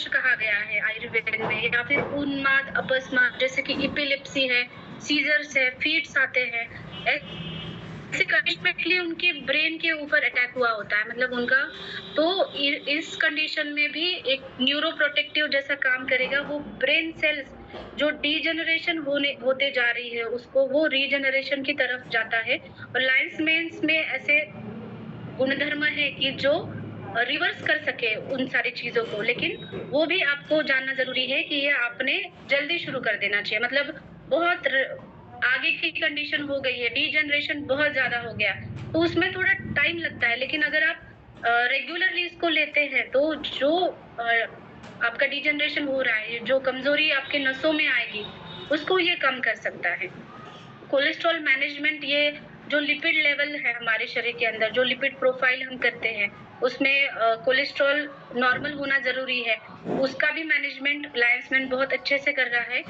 कहा गया है आयुर्वेद में, या फिर उन्माद, अपस्माद, जैसे कि एपिलेप्सी है, सीजर्स है, फिट्स आते हैं। ऐसे कंडीशन उनके ब्रेन के ऊपर अटैक हुआ होता है, मतलब उनका तो इस कंडीशन में भी एक न्यूरो प्रोटेक्टिव जैसा काम करेगा। वो ब्रेन सेल्स जो डीजनरेशन होते जा रही है, उसको वो रीजनरेशन की तरफ जाता है। और लायंस मेंस में ऐसे गुणधर्म है कि जो रिवर्स कर सके उन सारी चीजों को, लेकिन वो भी आपको जानना जरूरी है कि ये आपने जल्दी शुरू कर देना चाहिए। मतलब बहुत आगे की कंडीशन हो गई है, डीजनरेशन बहुत ज्यादा हो गया, तो उसमें थोड़ा टाइम लगता है। लेकिन अगर आप रेगुलरली इसको लेते हैं तो जो आपका डीजनरेशन हो रहा है, जो कमजोरी आपके नसों में आएगी, उसको ये कम कर सकता है। कोलेस्ट्रॉल मैनेजमेंट, ये जो लिपिड लेवल है हमारे शरीर के अंदर, जो लिपिड प्रोफाइल हम करते हैं, उसमें कोलेस्ट्रॉल नॉर्मल होना जरूरी है। उसका भी मैनेजमेंट लायंसमैन बहुत अच्छे से कर रहा है।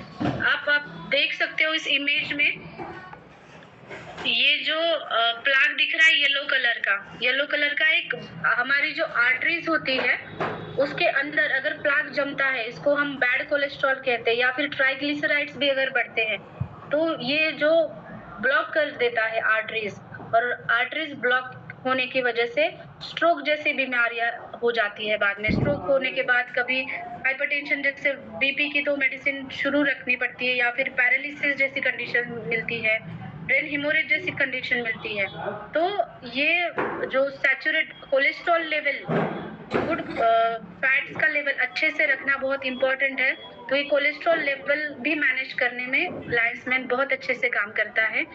आप देख सकते हो इस इमेज में, ये जो प्लाक दिख रहा है येलो कलर का एक हमारी जो आर्टरीज होती है, उसके अंदर अगर प्लाक जमता है, इसको हम बैड कोलेस्ट्रॉल कहते हैं, या फिर ट्राइग्लिसराइड्स भी अगर बढ़ते हैं, तो ये जो ब्लॉक कर देता है आर्टरीज, और आर्टरीज ब्लॉक होने की वजह से स्ट्रोक जैसी बीमारियां हो जाती है। बाद में स्ट्रोक होने के बाद कभी हाइपरटेंशन जैसे बीपी की तो मेडिसिन शुरू रखनी पड़ती है, या फिर पैरालिसिस जैसी कंडीशन मिलती है, ब्रेन हिमोरेज जैसी कंडीशन मिलती है। तो ये जो saturate cholesterol level, good fats का लेवल अच्छे से रखना बहुत इंपॉर्टेंट है। तो ये कोलेस्ट्रॉल लेवल भी मैनेज करने में लायंसमैन बहुत अच्छे से काम करता है।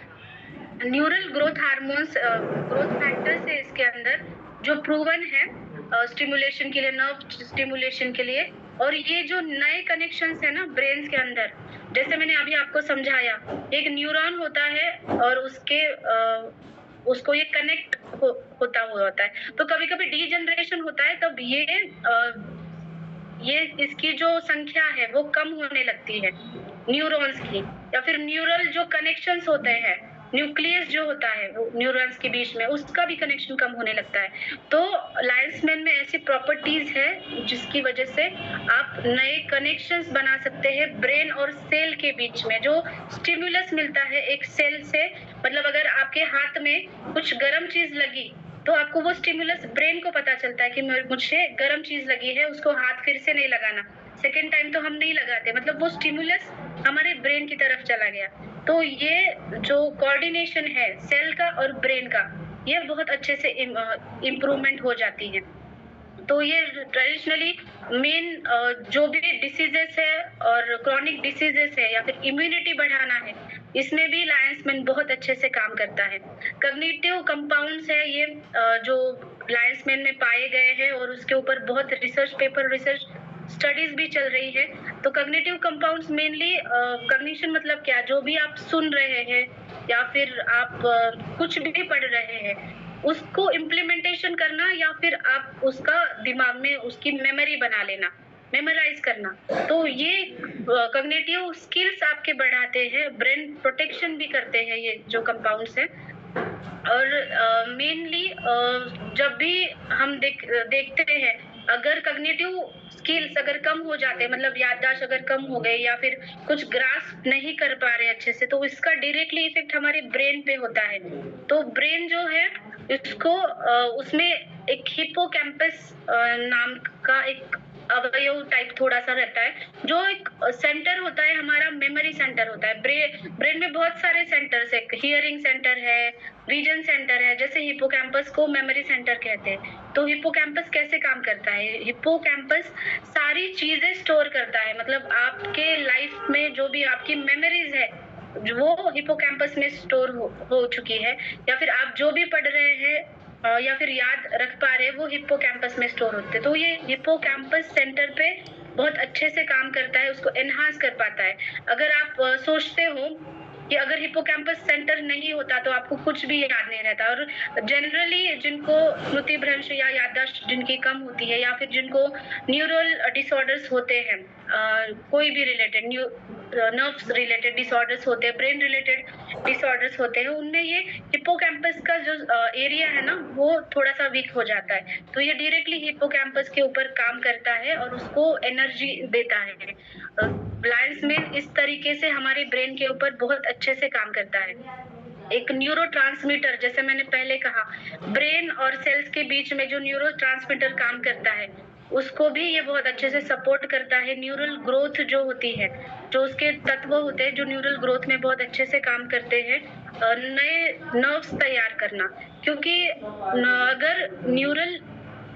Neural growth hormones, growth factors है इसके अंदर, जो प्रूवन है स्टिमुलेशन के लिए, नर्व स्टिमुलेशन के लिए। और ये जो नए कनेक्शंस है ना ब्रेन के अंदर, जैसे मैंने अभी आपको समझाया, एक न्यूरॉन होता है और उसको ये कनेक्ट होता है। तो कभी कभी डीजनरेशन होता है, तब ये इसकी जो संख्या है वो कम होने लगती है न्यूरॉन्स की, या फिर न्यूरल जो कनेक्शंस होते हैं, न्यूक्लियस जो होता है वो न्यूरॉन्स के बीच में, उसका भी कनेक्शन कम होने लगता है। तो लायंसमैन में ऐसी प्रॉपर्टीज है जिसकी वजह से आप नए कनेक्शंस बना सकते हैं ब्रेन और सेल के बीच में। जो स्टिमुलस मिलता है एक सेल से, मतलब अगर आपके हाथ में कुछ गर्म चीज लगी, तो आपको वो स्टिमुलस ब्रेन को पता चलता है कि मुझे गर्म चीज लगी है, उसको हाथ फिर से नहीं लगाना, सेकेंड टाइम तो हम नहीं लगाते, मतलब वो स्टिमुलस हमारे ब्रेन की तरफ चला गया। तो ये जो कोऑर्डिनेशन है सेल का और ब्रेन का, ये बहुत अच्छे से इम्प्रूवमेंट हो जाती है। तो ये ट्रेडिशनली मेन जो भी डिसीजेस है और क्रॉनिक डिसीजेस है, या फिर इम्यूनिटी बढ़ाना है, इसमें भी लायंसमैन बहुत अच्छे से काम करता है। कॉग्निटिव कंपाउंड्स है ये जो लायंसमैन में पाए गए हैं, और उसके ऊपर बहुत रिसर्च स्टडीज भी चल रही है। तो कॉग्निटिव कंपाउंड्स मेनली, कॉग्निशन मतलब क्या, जो भी आप सुन रहे हैं या फिर आप कुछ भी पढ़ रहे हैं, उसको इम्प्लीमेंटेशन करना, या फिर आप उसका दिमाग में उसकी मेमोरी बना लेना, मेमोराइज करना। तो ये कॉग्निटिव स्किल्स आपके बढ़ाते हैं, ब्रेन प्रोटेक्शन भी करते हैं ये जो कंपाउंड्स हैं। और मेनली जब भी हम देखते हैं, अगर कॉग्निटिव स्किल्स अगर कम हो जाते हैं, मतलब याददाश्त अगर कम हो गई, या फिर कुछ ग्रास्प नहीं कर पा रहे अच्छे से, तो इसका डायरेक्टली इफेक्ट हमारे ब्रेन पे होता है। तो ब्रेन जो है इसको उसमें एक हिप्पोकैम्पस नाम का एक अवयव टाइप थोड़ा सा रहता है, जो एक सेंटर होता है हमारा, मेमोरी सेंटर होता है। ब्रेन में बहुत सारे सेंटर्स है, हियरिंग सेंटर है, रीजन सेंटर है, जैसे हिप्पोकैम्पस को मेमोरी सेंटर कहते हैं। तो हिप्पोकैम्पस कैसे काम करता है, हिप्पोकैम्पस सारी चीजें स्टोर करता है, मतलब आपके लाइफ में जो भी आपकी मेमोरीज है वो हिप्पोकैम्पस में स्टोर हो चुकी है, या फिर आप जो भी पढ़ रहे हैं या फिर याद रख पा रहे हैं, वो हिप्पोकैम्पस में स्टोर होते हैं। तो ये हिप्पोकैम्पस सेंटर पे बहुत अच्छे से काम करता है, उसको एनहांस कर पाता है। अगर आप सोचते हो कि अगर हिप्पोकैम्पस सेंटर नहीं होता तो आपको कुछ भी याद नहीं रहता। और जनरली जिनको स्मृति भ्रंश या याददाश्त जिनकी कम होती है, या फिर जिनको न्यूरल डिसऑर्डर्स होते हैं, कोई भी रिलेटेड नर्व्स रिलेटेड डिसऑर्डर्स होते हैं, ब्रेन रिलेटेड डिसऑर्डर्स होते हैं, उनमें ये हिप्पोकैम्पस का जो एरिया है ना, वो थोड़ा-सा वीक हो जाता है। तो ये डायरेक्टली हिप्पोकैम्पस के ऊपर काम करता है और उसको एनर्जी देता है। लायंस मेन इस तरीके से हमारे ब्रेन के ऊपर बहुत अच्छे से काम करता है। एक न्यूरोट्रांसमीटर, जैसे मैंने पहले कहा, ब्रेन और सेल्स के बीच में जो न्यूरोट्रांसमीटर काम करता है, उसको भी ये बहुत अच्छे से सपोर्ट करता है। न्यूरल ग्रोथ जो होती है, जो उसके तत्व होते हैं जो न्यूरल ग्रोथ में बहुत अच्छे से काम करते हैं, नए नर्व्स तैयार करना। क्योंकि अगर न्यूरल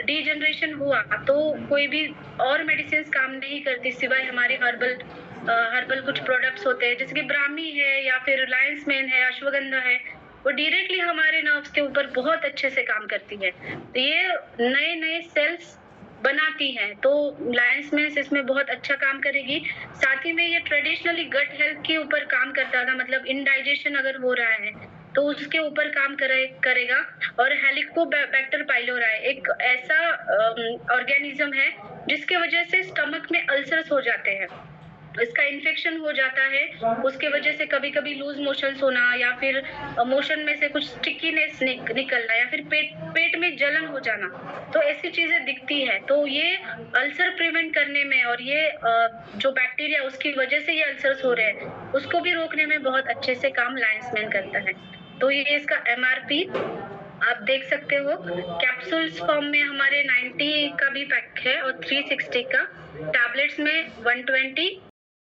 डिजनरेशन हुआ तो कोई भी और मेडिसिन काम नहीं करती सिवाय हमारे हर्बल कुछ प्रोडक्ट्स होते हैं, जैसे कि ब्राह्मी है या फिर लायंस मेन है, अश्वगंधा है, वो डायरेक्टली हमारे नर्व्स के ऊपर बहुत अच्छे से काम करती है। तो ये नए नए सेल्स बनाती हैं, तो लायंस मेन इसमें बहुत अच्छा काम करेगी। साथ ही में ये ट्रेडिशनली गट हेल्थ के ऊपर काम करता था, मतलब इनडाइजेशन अगर हो रहा है तो उसके ऊपर काम करेगा। और हेलिकोबैक्टर पाइलोराई एक ऐसा ऑर्गेनिज्म है जिसके वजह से स्टमक में अल्सर्स हो जाते हैं, इसका इन्फेक्शन हो जाता है, उसके वजह से कभी-कभी लूज मोशंस होना या फिर मोशन में से कुछ स्टिकीनेस निकलना या फिर पेट में जलन हो जाना, तो ऐसी चीजें दिखती है। तो ये अल्सर प्रिवेंट करने में और ये जो बैक्टीरिया उसकी वजह से ये अल्सर्स हो रहे हैं, उसको भी रोकने में बहुत अच्छे से काम लायंस मेन करता है। तो ये इसका एमआरपी आप देख सकते हो, कैप्सूल्स फॉर्म में हमारे 90 का भी पैक है और 360 का, टैबलेट्स में 120